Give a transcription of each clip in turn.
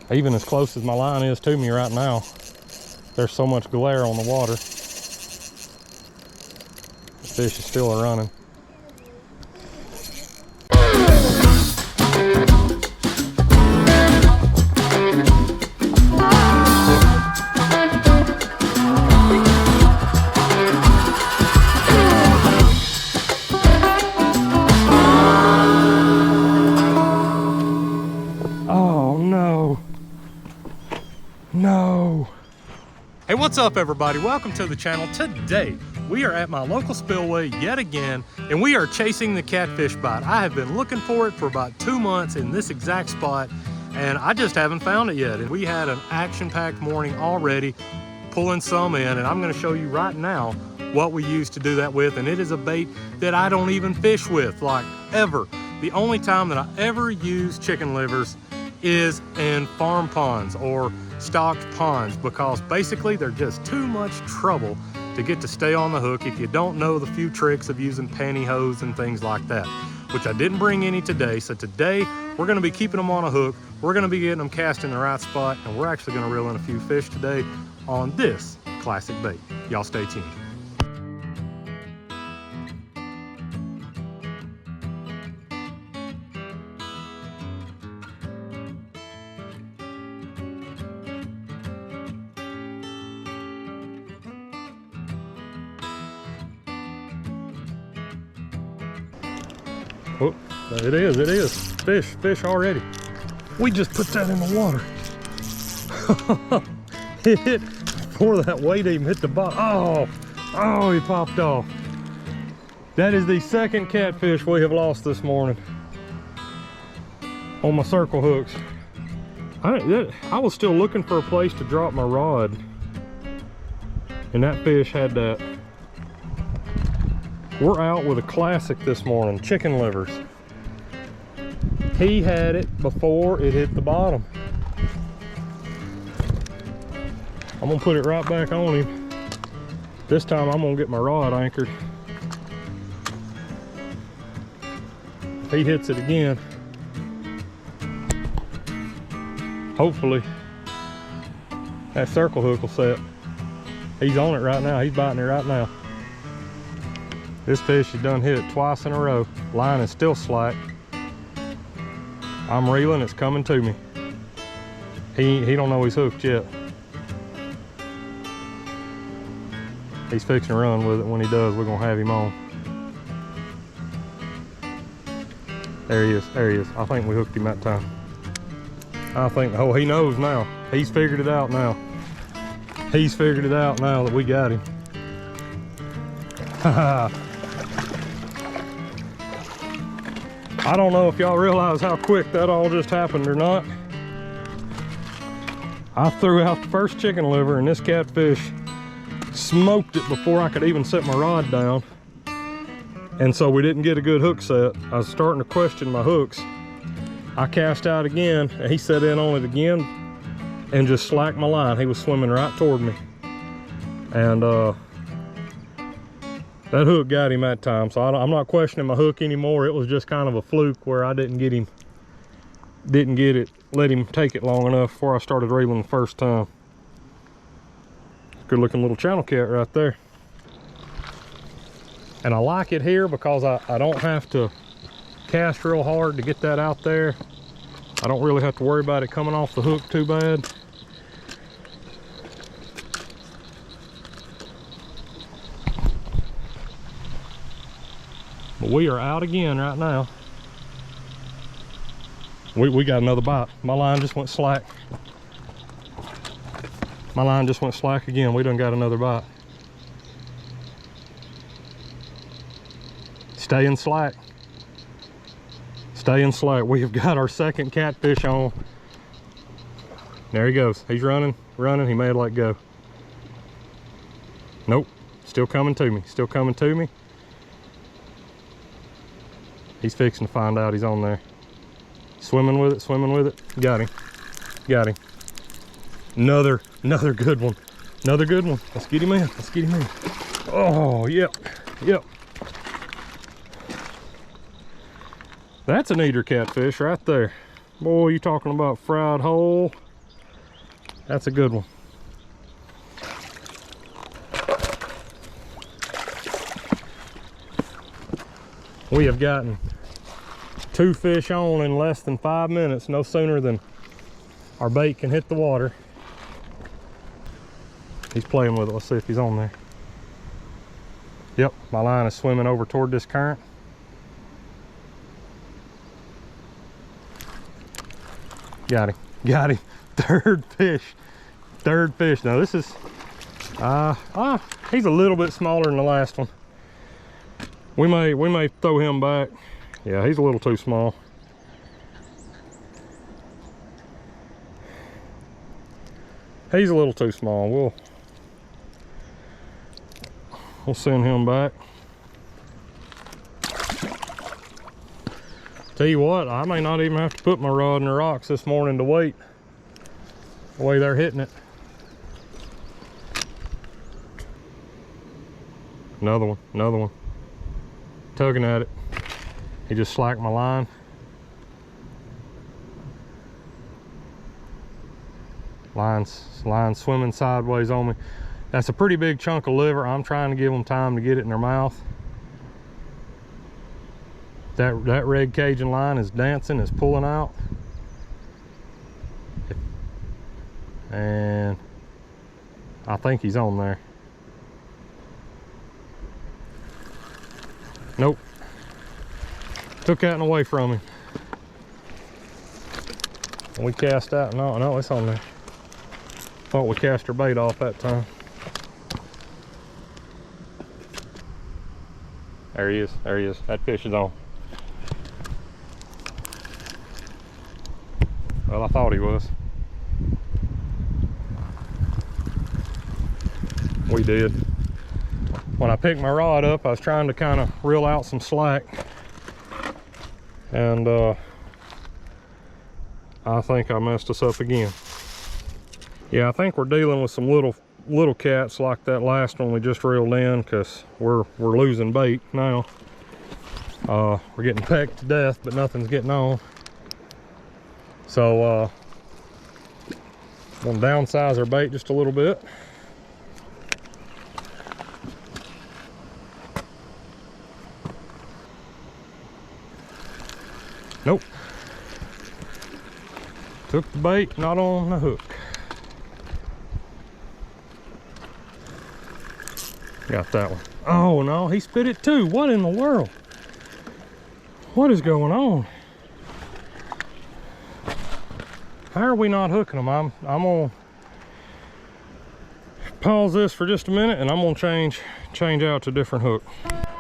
Even as close as my line is to me right now, there's so much glare on the water. The fish is still running. No. Hey, what's up everybody? Welcome to the channel. Today we are at my local spillway yet again, and we are chasing the catfish bite. I have been looking for it for about 2 months in this exact spot, and I just haven't found it yet. And we had an action-packed morning already, pulling some in, and I'm going to show you right now what we used to do that with. And it is a bait that I don't even fish with, like, ever. The only time that I ever use chicken livers is in farm ponds or stocked ponds, because basically they're just too much trouble to get to stay on the hook if you don't know the few tricks of using pantyhose and things like that, which I didn't bring any today. So today we're going to be keeping them on a hook. We're going to be getting them cast in the right spot, and we're actually going to reel in a few fish today on this classic bait. Y'all stay tuned. Oh, it is. Fish already. We just put that in the water. It hit before that weight even hit the bottom. Oh, he popped off. That is the second catfish we have lost this morning on my circle hooks. I was still looking for a place to drop my rod, and that fish had that. We're out with a classic this morning, chicken livers. He had it before it hit the bottom. I'm gonna put it right back on him. This time I'm gonna get my rod anchored. If he hits it again, hopefully that circle hook will set. He's on it right now. He's biting it right now. This fish has done hit it twice in a row. Line is still slack. I'm reeling, it's coming to me. He don't know he's hooked yet. He's fixing to run with it. When he does, we're gonna have him on. There he is. I think we hooked him that time. I think, oh, he knows now. He's figured it out now. He's figured it out now that we got him. Haha. I don't know if y'all realize how quick that all just happened or not. I threw out the first chicken liver, and this catfish smoked it before I could even set my rod down. And so we didn't get a good hook set. I was starting to question my hooks. I cast out again, and he set in on it again and just slacked my line. He was swimming right toward me. And that hook got him that time, so I'm not questioning my hook anymore. It was just kind of a fluke where I didn't let him take it long enough before I started reeling the first time. Good looking little channel cat right there. And I like it here because I don't have to cast real hard to get that out there. I don't really have to worry about it coming off the hook too bad. But we are out again right now. We got another bite. My line just went slack. My line just went slack again. We done got another bite. Staying slack. Staying slack. We have got our second catfish on. There he goes. He's running. He may have let go. Nope. Still coming to me. Still coming to me. He's fixing to find out he's on there. Swimming with it. Got him. Another good one. Another good one. Let's get him in. Oh, yep. That's an eater catfish right there. Boy, you talking about fried whole. That's a good one. We have gotten 2 fish on in less than 5 minutes, no sooner than our bait can hit the water. He's playing with it. Let's see if he's on there. Yep, my line is swimming over toward this current. Got him, got him. Third fish. Now this is, he's a little bit smaller than the last one. We may throw him back. Yeah, he's a little too small. He's a little too small. We'll send him back. Tell you what, I may not even have to put my rod in the rocks this morning to wait. The way they're hitting it. Another one. Tugging at it. He just slacked my line. Line swimming sideways on me. That's a pretty big chunk of liver. I'm trying to give them time to get it in their mouth. That red Cajun line is dancing, is pulling out. And I think he's on there. Nope. Took that one away from him. We cast out. No, it's on there. Thought we cast our bait off that time. There he is. That fish is on. Well, I thought he was. We did. When I picked my rod up, I was trying to kind of reel out some slack. And I think I messed us up again. Yeah, I think we're dealing with some little cats like that last one we just reeled in, because we're losing bait now. We're getting pecked to death, but nothing's getting on. So we'll downsize our bait just a little bit. Nope. Took the bait, not on the hook. Got that one. Oh no, he spit it too. What in the world? What is going on? How are we not hooking them? I'm gonna pause this for just a minute, and I'm gonna change out to a different hook.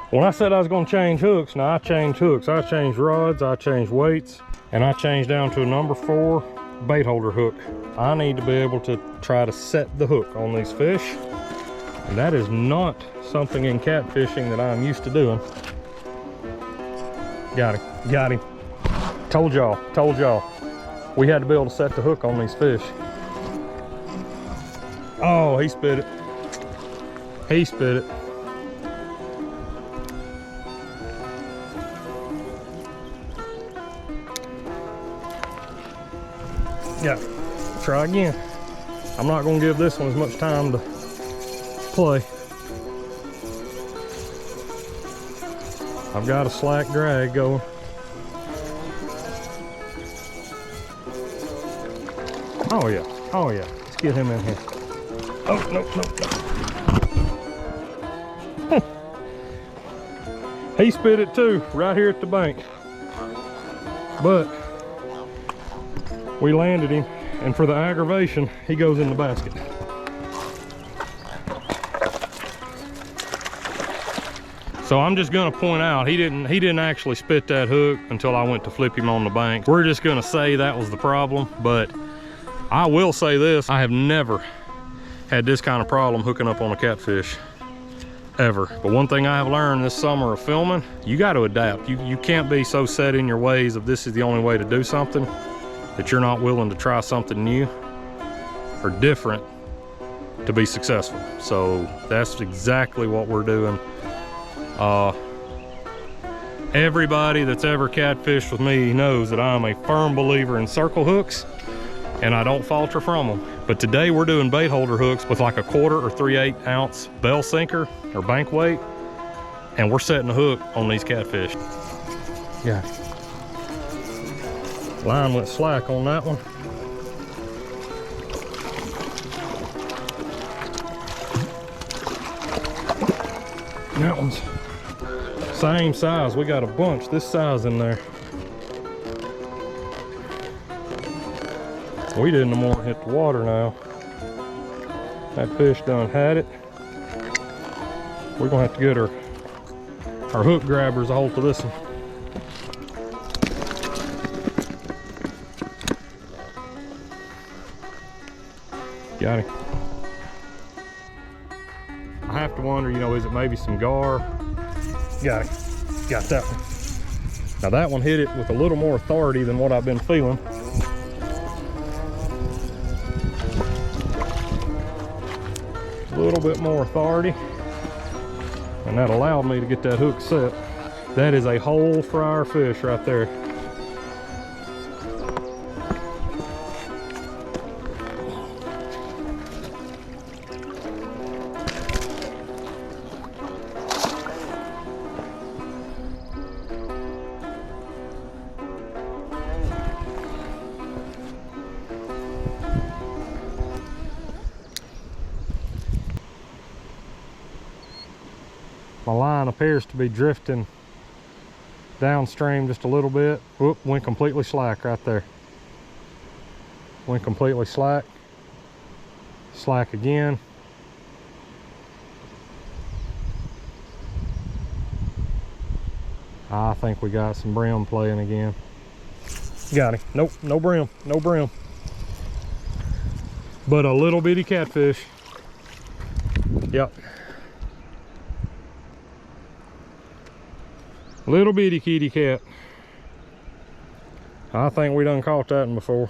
When I said I was gonna change hooks, now I changed hooks. I changed rods, I changed weights, and I changed down to a number 4 bait holder hook. I need to be able to try to set the hook on these fish. And that is not something in catfishing that I'm used to doing. Got him. Told y'all. We had to be able to set the hook on these fish. Oh, he spit it. Yeah, try again. I'm not gonna give this one as much time to play. I've got a slack drag going. Oh yeah, let's get him in here. Oh, no. He spit it too, right here at the bank. But we landed him, and for the aggravation, he goes in the basket. So I'm just gonna point out, he didn't actually spit that hook until I went to flip him on the bank. We're just gonna say that was the problem, but I will say this, I have never had this kind of problem hooking up on a catfish, ever. But one thing I have learned this summer of filming, you gotta adapt. You can't be so set in your ways of this is the only way to do something that you're not willing to try something new or different to be successful. So that's exactly what we're doing. Everybody that's ever catfished with me knows that I'm a firm believer in circle hooks, and I don't falter from them. But today we're doing bait holder hooks with like a 1/4 or 3/8 ounce bell sinker or bank weight. And we're setting a hook on these catfish. Yeah. Line went slack on that one. That one's same size. We got a bunch this size in there. We didn't want to hit the water now. That fish done had it. We're gonna have to get our hook grabbers a hold of this one. Got him. I have to wonder, you know, is it maybe some gar? Got it. Got that one. Now that one hit it with a little more authority than what I've been feeling. A little bit more authority. And that allowed me to get that hook set. That is a whole fryer fish right there. My line appears to be drifting downstream just a little bit. Whoop, went completely slack right there. Went completely slack. Slack again. I think we got some brim playing again. Got him. Nope, no brim, no brim. But a little bitty catfish. Yep. Little bitty kitty cat. I think we done caught that one before.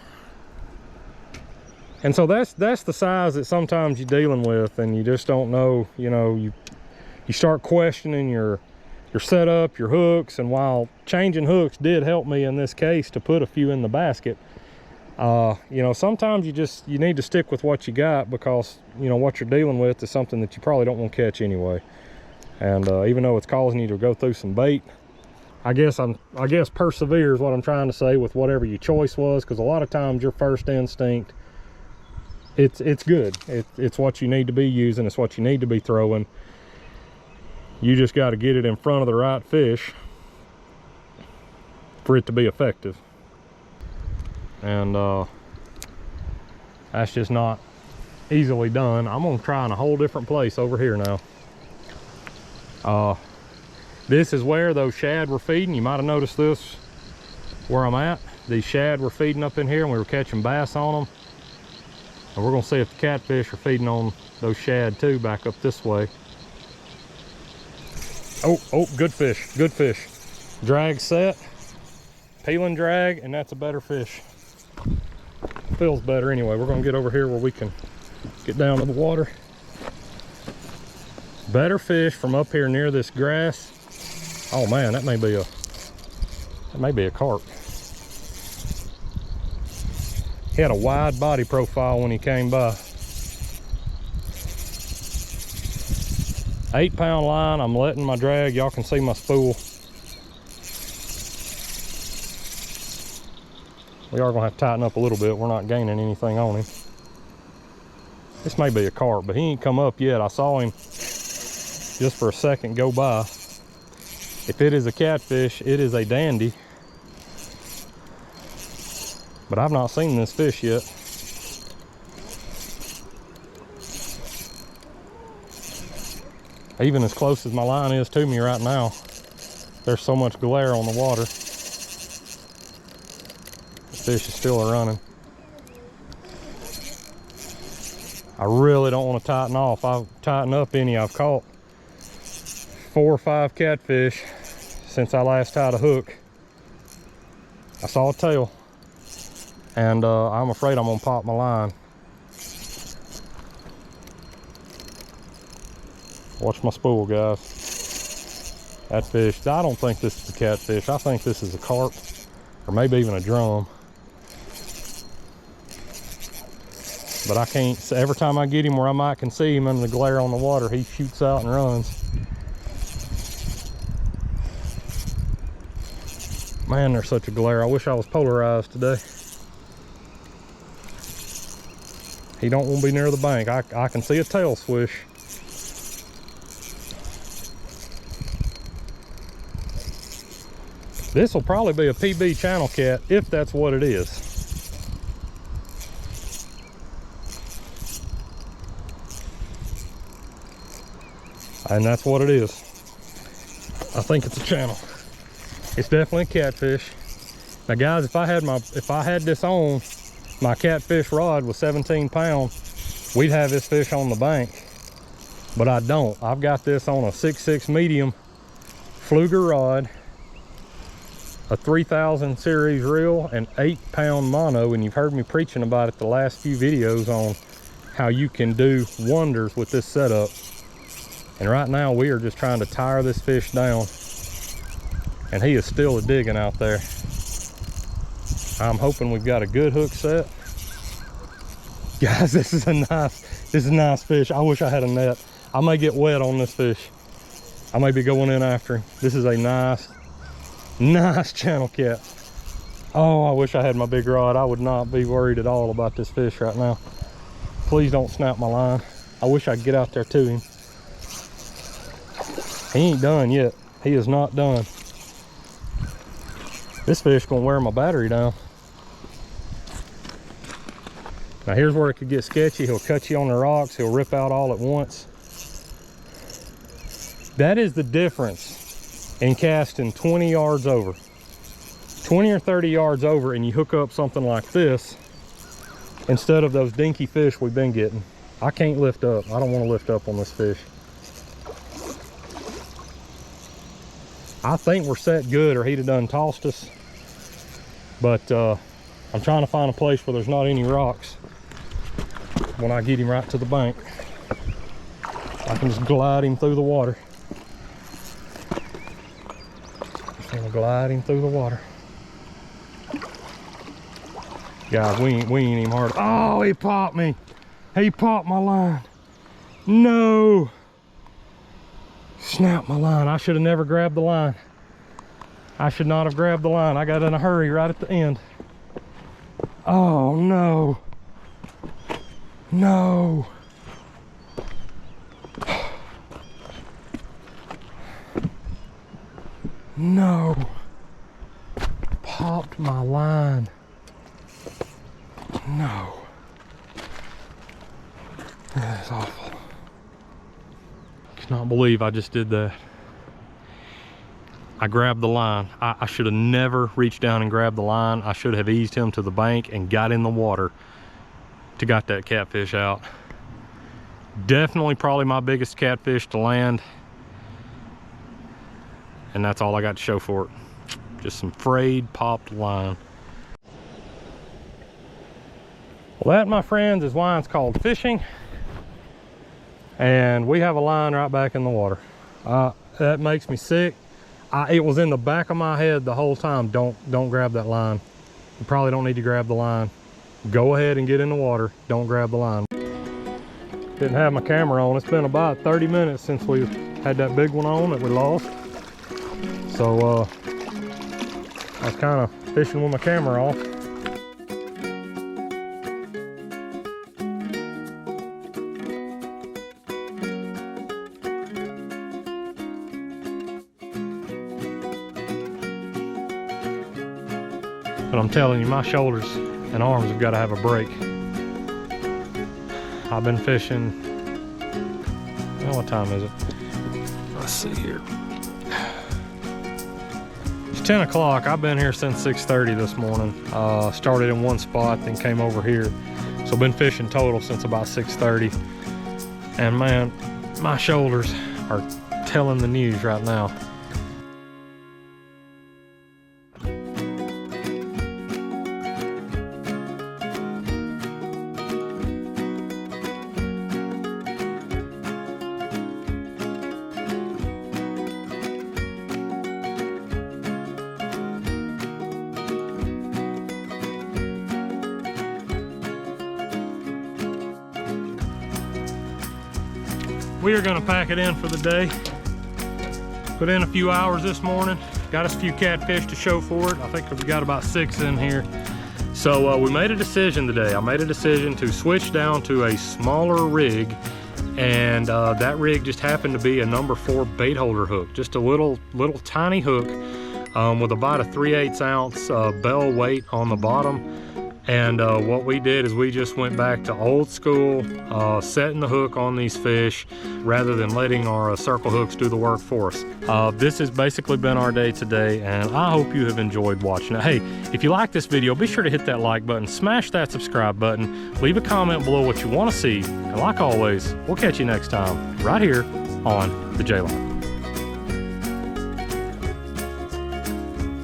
And so that's the size that sometimes you're dealing with, and you just don't know, you know, you start questioning your setup, your hooks. And while changing hooks did help me in this case to put a few in the basket, you know, sometimes you need to stick with what you got, because you know what you're dealing with is something that you probably don't want to catch anyway. And even though it's causing you to go through some bait, I guess persevere is what I'm trying to say with whatever your choice was, because a lot of times your first instinct, it's good. It's what you need to be using. It's what you need to be throwing. You just got to get it in front of the right fish for it to be effective. And that's just not easily done. I'm gonna try in a whole different place over here now. This is where those shad were feeding. You might have noticed this where I'm at. These shad were feeding up in here, and we were catching bass on them. And we're gonna see if the catfish are feeding on those shad too, back up this way. Oh, good fish, good fish. Drag set, peeling drag, and that's a better fish. Feels better anyway. We're gonna get over here where we can get down to the water. Better fish from up here near this grass. Oh man, that may be a carp. He had a wide body profile when he came by. 8-pound line. I'm letting my drag. Y'all can see my spool. We are gonna have to tighten up a little bit. We're not gaining anything on him. This may be a carp, but he ain't come up yet. I saw him just for a second go by. If it is a catfish, it is a dandy. But I've not seen this fish yet. Even as close as my line is to me right now, there's so much glare on the water. The fish is still running. I really don't want to tighten off. I've tightened up any. I've caught 4 or 5 catfish since I last tied a hook. I saw a tail, and I'm afraid I'm gonna pop my line. Watch my spool, guys. That fish, I don't think this is a catfish. I think this is a carp, or maybe even a drum. but I can't. So every time I get him where I can see him in the glare on the water, he shoots out and runs. Man, there's such a glare. I wish I was polarized today. He don't want to be near the bank. I can see a tail swish. This will probably be a PB channel cat if that's what it is. And that's what it is. I think it's a channel. It's definitely a catfish. Now guys, if I had this on, my catfish rod was 17 pounds, we'd have this fish on the bank. But I don't. I've got this on a 6.6 medium Fluger rod, a 3000 series reel, and 8-pound mono, and you've heard me preaching about it the last few videos on how you can do wonders with this setup. And right now we are just trying to tire this fish down, and he is still digging out there. I'm hoping we've got a good hook set. Guys, this is a nice fish. I wish I had a net. I may get wet on this fish. I may be going in after him. This is a nice channel cat. Oh, I wish I had my big rod. I would not be worried at all about this fish right now. Please don't snap my line. I wish I could get out there to him. He ain't done yet. He is not done. This fish gonna wear my battery down. Now here's where it could get sketchy. He'll cut you on the rocks. He'll rip out all at once. That is the difference in casting 20 yards over. 20 or 30 yards over, and you hook up something like this instead of those dinky fish we've been getting. I can't lift up. I don't want to lift up on this fish. I think we're set good, or he'd have done tossed us. But I'm trying to find a place where there's not any rocks when I get him right to the bank. I can just glide him through the water. Just gonna glide him through the water. Guys, we ain't even hard. Oh, he popped me. He popped my line. No. Snap my line. I should have never grabbed the line. I should not have grabbed the line. I got in a hurry right at the end. Oh no. No. No. Popped my line. No. That is awful. Cannot believe I just did that. I grabbed the line. I should have never reached down and grabbed the line. I should have eased him to the bank and got in the water to got that catfish out. Definitely probably my biggest catfish to land. And that's all I got to show for it. Just some frayed, popped line. Well, that, my friends, is why it's called fishing. And we have a line right back in the water. That makes me sick. It was in the back of my head the whole time. Don't grab that line. You probably don't need to grab the line. Go ahead and get in the water. Don't grab the line. Didn't have my camera on. It's been about 30 minutes since we had that big one on that we lost. So I was kind of fishing with my camera off. But I'm telling you, my shoulders and arms have got to have a break. I've been fishing, well, what time is it? Let's see here. It's 10 o'clock. I've been here since 6:30 this morning. Started in one spot, then came over here. So been fishing total since about 6:30. And man, my shoulders are telling the news right now. we are gonna pack it in for the day. Put in a few hours this morning. Got us a few catfish to show for it. I think we got about 6 in here. So we made a decision today. I made a decision to switch down to a smaller rig, and that rig just happened to be a number 4 bait holder hook. Just a little tiny hook with about a 3/8 ounce bell weight on the bottom. And what we did is we just went back to old school, setting the hook on these fish rather than letting our circle hooks do the work for us. This has basically been our day today, and I hope you have enjoyed watching it. Hey, if you like this video, be sure to hit that like button, smash that subscribe button, leave a comment below what you want to see, and like always, we'll catch you next time right here on the J-Line.